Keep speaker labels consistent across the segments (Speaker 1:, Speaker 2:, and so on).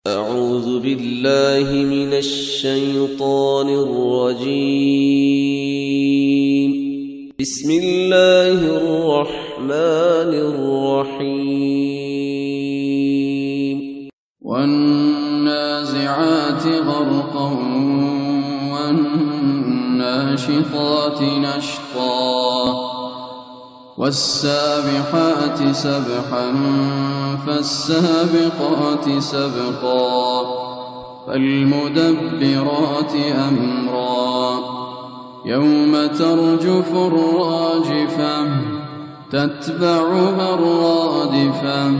Speaker 1: أعوذ بالله من الشيطان الرجيم. بسم الله الرحمن الرحيم.
Speaker 2: والنازعات غرقا والناشطات نشطا والسابحات سبحا فالسابقات سبقا فالمدبرات أمرا يوم ترجف الراجفة تتبعها الرادفة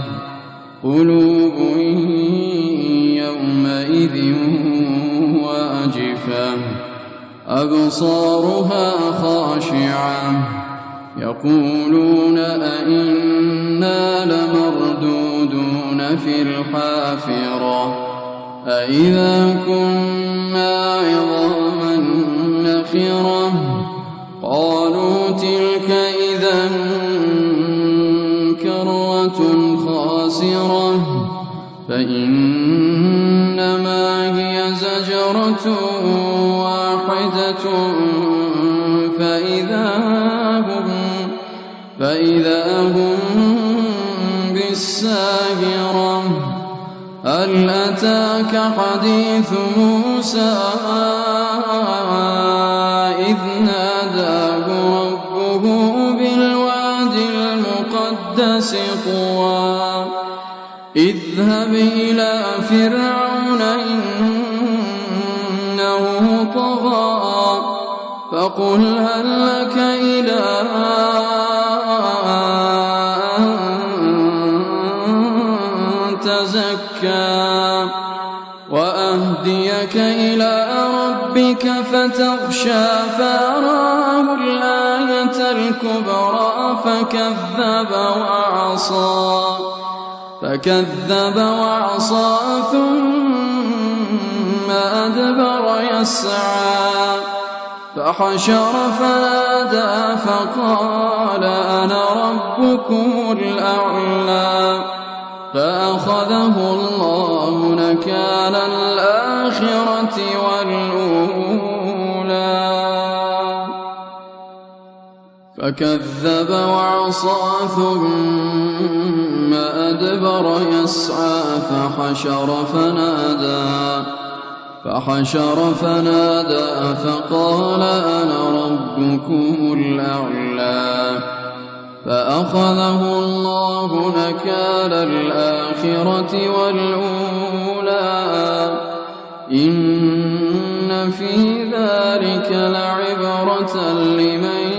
Speaker 2: قلوب يومئذ واجفة أبصارها خاشعة يقولون أئنا لمردودون في الحافرة أئذا كنا عظاما نخرة قالوا تلك إذا كرة خاسرة فإنما هي زجرة واحدة فإذا هم بالساهرة هل أتاك حديث موسى إذ ناداه ربه بالواد المقدس طوى اذهب إلى فرعون إنه طغى فقل هل لك إلى تزكى وأهديك إلى ربك فتغشى فأراه الآية الكبرى فكذب وعصى ثم أدبر يسعى فحشر فنادى فقال أنا ربكم الأعلى فأخذه الله نكال الآخرة والأولى فكذب وعصى ثم أدبر يسعى فحشر فنادى فقال أنا ربكم الأعلى فأخذه الله نكال الآخرة والأولى إن في ذلك لعبرة لمن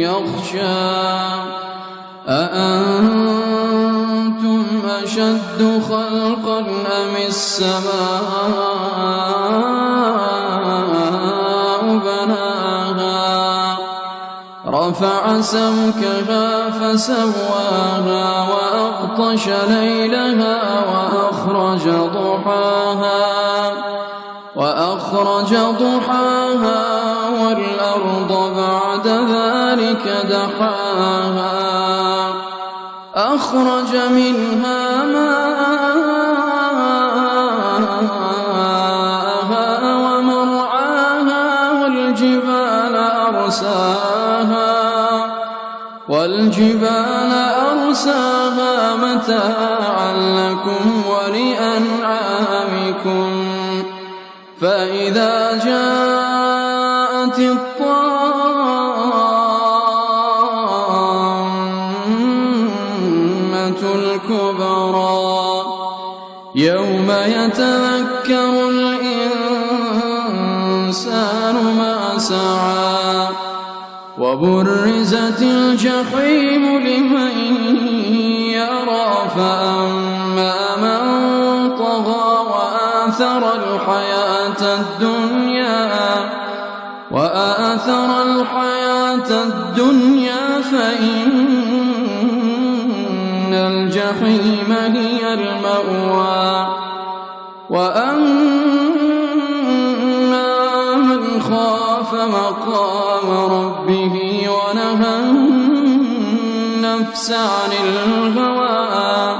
Speaker 2: يخشى أأنتم أشد خلقا أم السماء بناها رفع سمكها فسواها وأغطش ليلها وأخرج ضحاها والأرض بعد ذلك دحاها أخرج منها ماءها ومرعاها والجبال أرساها متاعا لكم ولأنعامكم فإذا جاءت الطامة الكبرى يوم يتذكر الإنسان ما سعى وبرزت الجحيم لمن يرى فأما من طغى وآثر الحياة الدنيا فإن الجحيم هي المأوى وأما من خاف مقام ربه ونهى النفس عن الهوى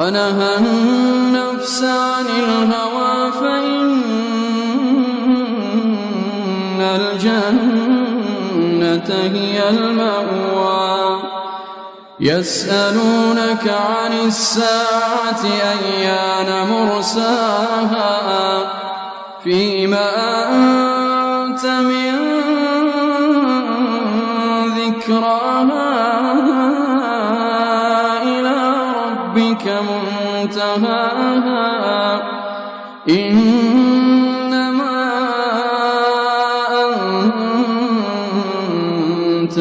Speaker 2: ونهى النفس عن الهوى فإن الجنة هي المأوى يسألونك عن الساعة أيان مرساها فيما أنت من ذكراها إلى ربك منتهاها إنما أنت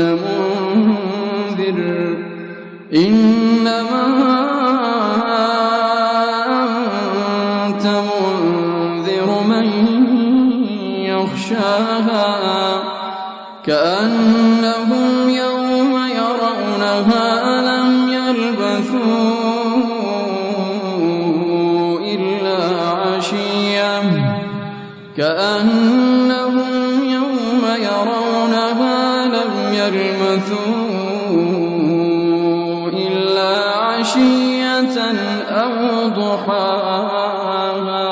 Speaker 2: منذر من يخشاها كأنهم يوم يرونها لم يلبثوا إلا عشية أو ضحاها